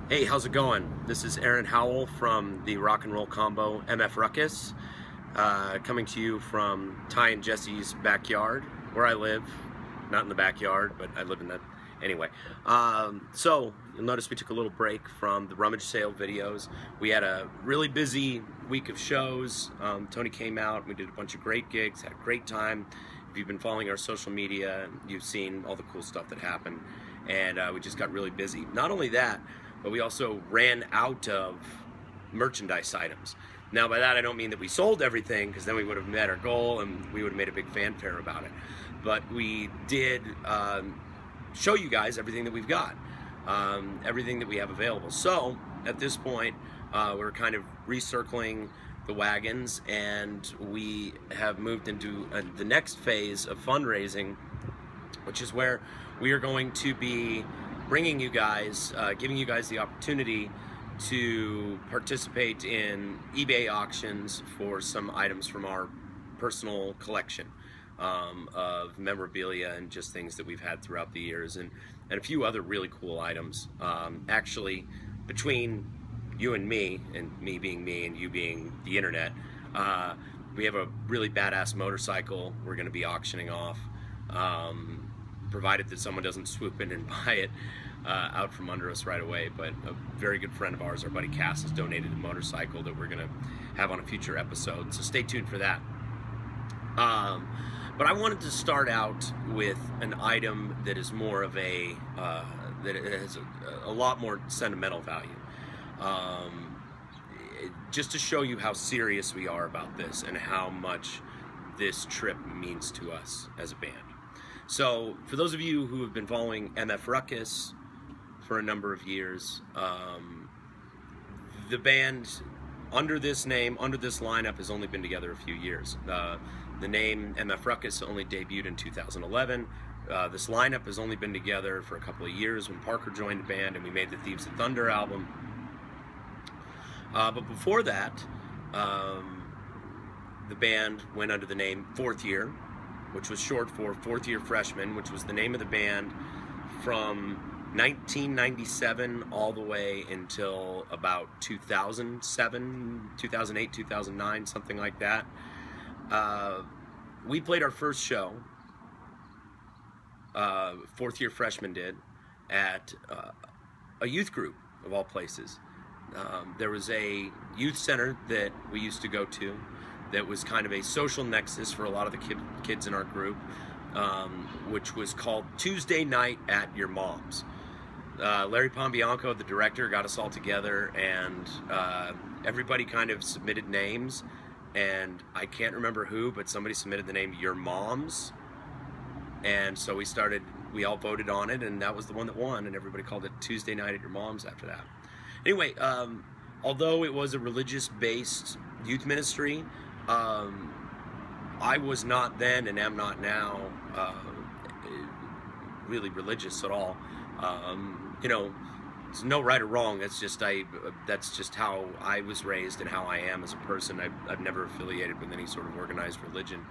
Hey, how's it going? This is Aaron Howell from the Rock and Roll Combo MF Ruckus, coming to you from Ty and Jesse's backyard, where I live. Not in the backyard, but I live in that anyway. So you'll notice we took a little break from the Rummage sale videos. We had a really busy week of shows. Tony came out, we did a bunch of great gigs, had a great time. If you've been following our social media, you've seen all the cool stuff that happened, and we just got really busy. Not only that, but we also ran out of merchandise items. Now by that I don't mean that we sold everything, because then we would have met our goal and we would have made a big fanfare about it. But we did show you guys everything that we've got, everything that we have available. So at this point we're kind of recircling the wagons, and we have moved into the next phase of fundraising, which is where we are going to be bringing you guys, giving you guys the opportunity to participate in eBay auctions for some items from our personal collection of memorabilia and just things that we've had throughout the years, and a few other really cool items. Actually, between you and me being me and you being the internet, we have a really badass motorcycle we're going to be auctioning off, provided that someone doesn't swoop in and buy it out from under us right away. But a very good friend of ours, our buddy Cass, has donated a motorcycle that we're going to have on a future episode, so stay tuned for that. But I wanted to start out with an item that is more of a, that has a lot more sentimental value. Just to show you how serious we are about this and how much this trip means to us as a band. So for those of you who have been following MF Ruckus for a number of years, the band under this name, under this lineup, has only been together a few years. The name MF Ruckus only debuted in 2011. This lineup has only been together for a couple of years when Parker joined the band and we made the Thieves of Thunder album. But before that, the band went under the name Fourth Year, which was short for Fourth Year Freshman, which was the name of the band from 1997 all the way until about 2007, 2008, 2009, something like that. We played our first show, Fourth Year Freshman did, at a youth group of all places. There was a youth center that we used to go to that was kind of a social nexus for a lot of the kids in our group, which was called Tuesday Night at Your Mom's. Larry Pombianco, the director, got us all together, and everybody kind of submitted names, and I can't remember who, but somebody submitted the name Your Mom's, and so we all voted on it, and that was the one that won, and everybody called it Tuesday Night at Your Mom's after that. Anyway, although it was a religious-based youth ministry, I was not then and am not now really religious at all. You know, it's no right or wrong. That's just how I was raised and how I am as a person. I've never affiliated with any sort of organized religion,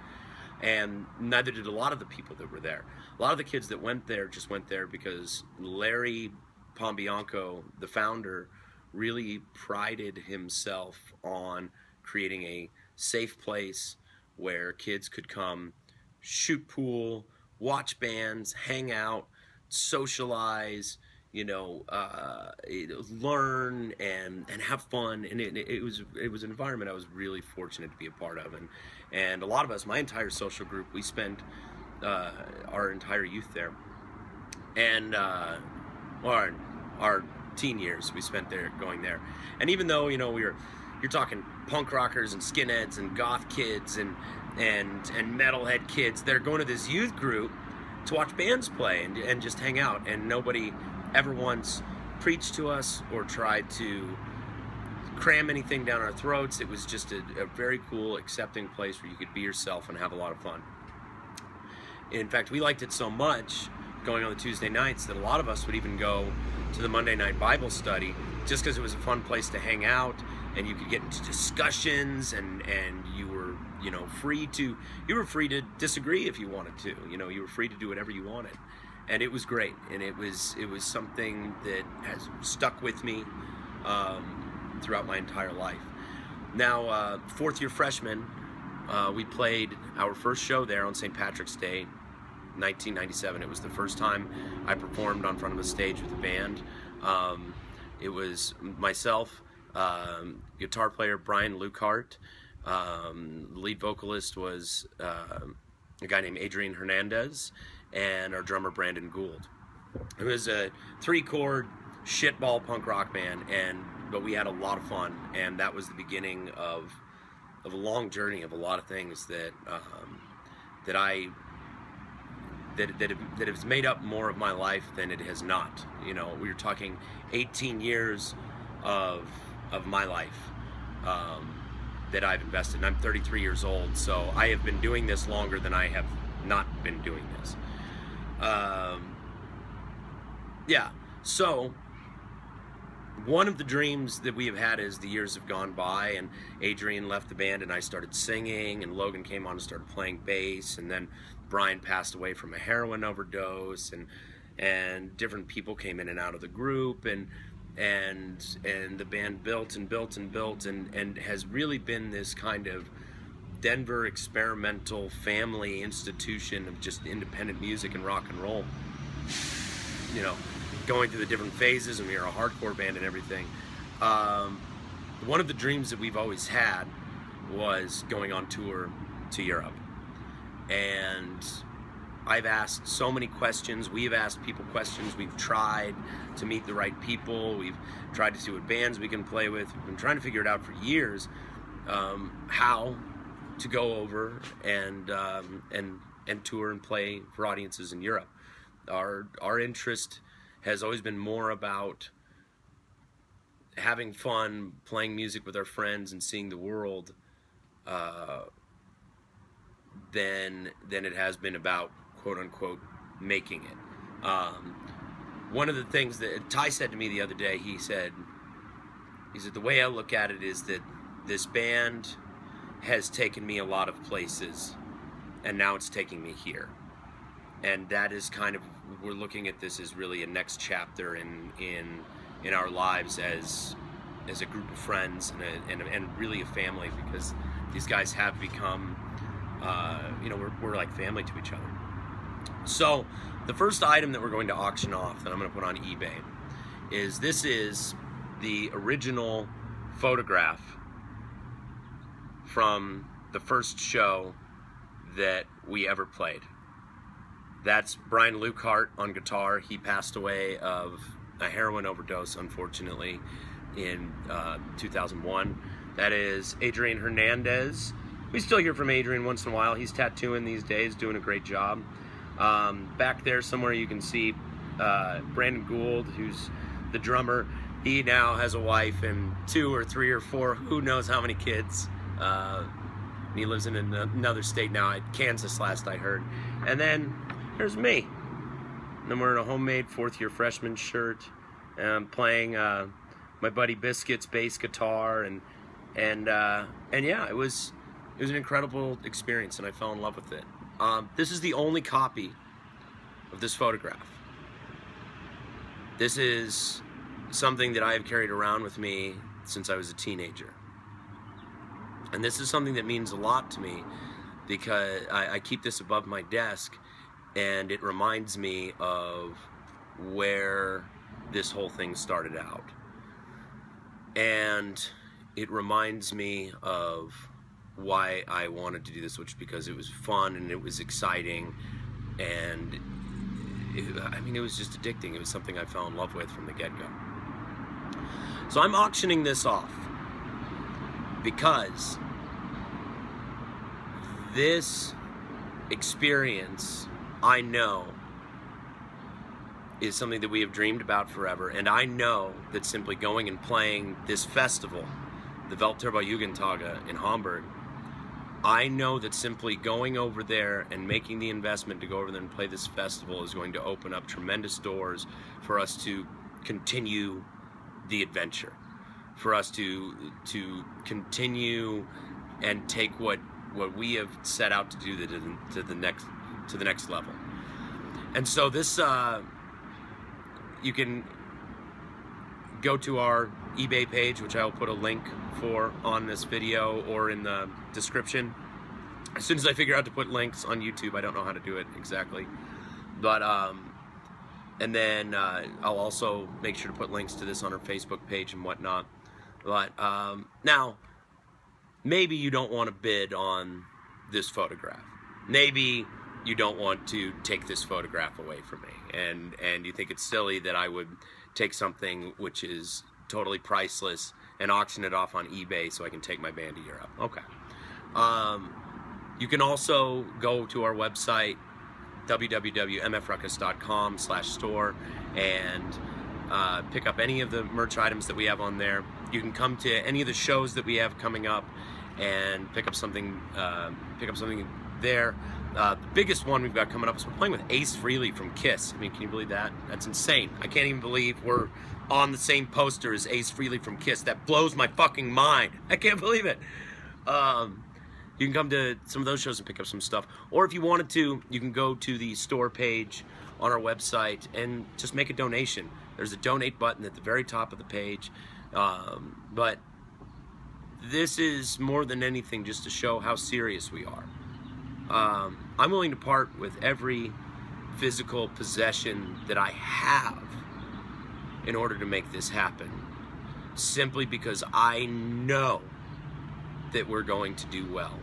and neither did a lot of the people that were there. A lot of the kids that went there just went there because Larry Pombianco, the founder, really prided himself on creating a safe place where kids could come shoot pool, watch bands, hang out, socialize, you know, learn and have fun. And it was an environment I was really fortunate to be a part of. And a lot of us, my entire social group, we spent our entire youth there. And our teen years we spent there, going there. And even though, you know, you're talking punk rockers and skinheads and goth kids and metalhead kids, they're going to this youth group to watch bands play and just hang out, and nobody ever once preached to us or tried to cram anything down our throats. It was just a very cool, accepting place where you could be yourself and have a lot of fun. In fact, we liked it so much going on the Tuesday nights that a lot of us would even go to the Monday night Bible study just because it was a fun place to hang out, and you could get into discussions, and you were, free to disagree if you wanted to. You were free to do whatever you wanted. and it was great, and it was something that has stuck with me throughout my entire life. Now, fourth year freshman, we played our first show there on St. Patrick's Day, 1997. It was the first time I performed on front of a stage with a band. It was myself, guitar player Brian Lukehart, lead vocalist was a guy named Adrian Hernandez, and our drummer Brandon Gould. It was a 3-chord shitball punk rock band, but we had a lot of fun, and that was the beginning of a long journey of a lot of things that has made up more of my life than it has not. You know, we were talking 18 years of my life that I've invested. And I'm 33 years old, so I have been doing this longer than I have not been doing this. Yeah, so one of the dreams that we have had as the years have gone by, and Adrian left the band and I started singing, and Logan came on and started playing bass, and then Brian passed away from a heroin overdose, and different people came in and out of the group, and the band built and built and built, and has really been this kind of Denver experimental family institution of just independent music and rock and roll. You know, going through the different phases, and we are a hardcore band and everything. One of the dreams that we've always had was going on tour to Europe. And I've asked so many questions. We've asked people questions. We've tried to meet the right people. We've tried to see what bands we can play with. We've been trying to figure it out for years, how to go over and tour and play for audiences in Europe. Our interest has always been more about having fun, playing music with our friends, and seeing the world than it has been about, quote unquote, making it. One of the things that Ty said to me the other day, he said, the way I look at it is that this band has taken me a lot of places, and now it's taking me here. And that is kind of, we're looking at this as really a next chapter in our lives as a group of friends and really a family, because these guys have become, you know, we're like family to each other. So the first item that we're going to auction off, that I'm going to put on eBay, is the original photograph from the first show that we ever played. That's Brian Lukehart on guitar. He passed away of a heroin overdose, unfortunately, in 2001. That is Adrian Hernandez. We still hear from Adrian once in a while. He's tattooing these days, doing a great job. Back there somewhere you can see Brandon Gould, who's the drummer. He now has a wife and 2 or 3 or 4, who knows how many kids. He lives in another state now, Kansas last I heard. And then there's me. And I'm wearing a homemade 4th year freshman shirt, and I'm playing my buddy Biscuit's bass guitar, and yeah, it was an incredible experience, and I fell in love with it. This is the only copy of this photograph. This is something that I have carried around with me since I was a teenager. And this is something that means a lot to me, because I keep this above my desk, and it reminds me of where this whole thing started out. And it reminds me of why I wanted to do this, which because it was fun and it was exciting, and it was just addicting. It was something I fell in love with from the get-go. So I'm auctioning this off because this experience, I know, is something that we have dreamed about forever, and I know that simply going and playing this festival, the Weltturbo-Jugendtage in Hamburg, I know that simply going over there and making the investment to go over there and play this festival is going to open up tremendous doors for us to continue the adventure, for us to continue and take what we have set out to do to the next level. And so this, you can go to our eBay page, which I will put a link for on this video or in the description. As soon as I figure out to put links on YouTube, I don't know how to do it exactly. But, and then I'll also make sure to put links to this on our Facebook page and whatnot. But now, maybe you don't want to bid on this photograph. Maybe you don't want to take this photograph away from me, and you think it's silly that I would take something which is totally priceless and auction it off on eBay so I can take my band to Europe. Okay. You can also go to our website, www.mfruckus.com/store, and pick up any of the merch items that we have on there. You can come to any of the shows that we have coming up and pick up something there. The biggest one we've got coming up is we're playing with Ace Frehley from Kiss. I mean, can you believe that? That's insane. I can't even believe we're on the same poster as Ace Frehley from Kiss. That blows my fucking mind. I can't believe it. You can come to some of those shows and pick up some stuff. Or if you wanted to, you can go to the store page on our website and just make a donation. There's a donate button at the very top of the page. But this is more than anything just to show how serious we are. I'm willing to part with every physical possession that I have in order to make this happen, simply because I know that we're going to do well.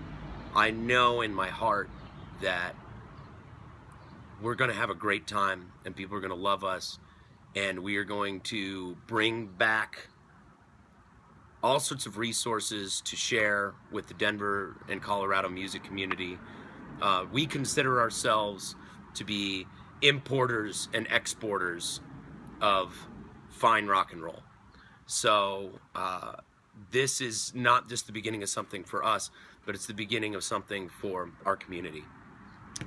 I know in my heart that we're going to have a great time and people are going to love us, and we are going to bring back all sorts of resources to share with the Denver and Colorado music community. We consider ourselves to be importers and exporters of fine rock and roll. So this is not just the beginning of something for us, but it's the beginning of something for our community.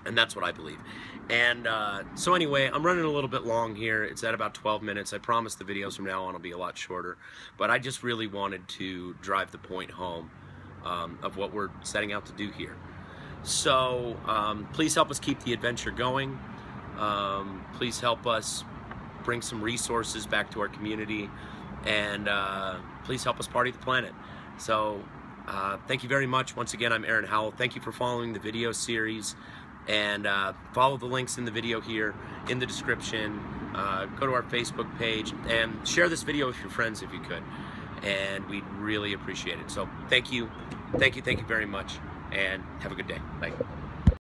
And that's what I believe. And so anyway, I'm running a little bit long here. It's at about 12 minutes. I promise the videos from now on will be a lot shorter. But I just really wanted to drive the point home of what we're setting out to do here. So please help us keep the adventure going. Please help us bring some resources back to our community. And please help us party the planet. So thank you very much. Once again, I'm Aaron Howell. Thank you for following the video series. And follow the links in the video here in the description. Go to our Facebook page and share this video with your friends if you could. And we'd really appreciate it. So thank you very much, and have a good day. Bye.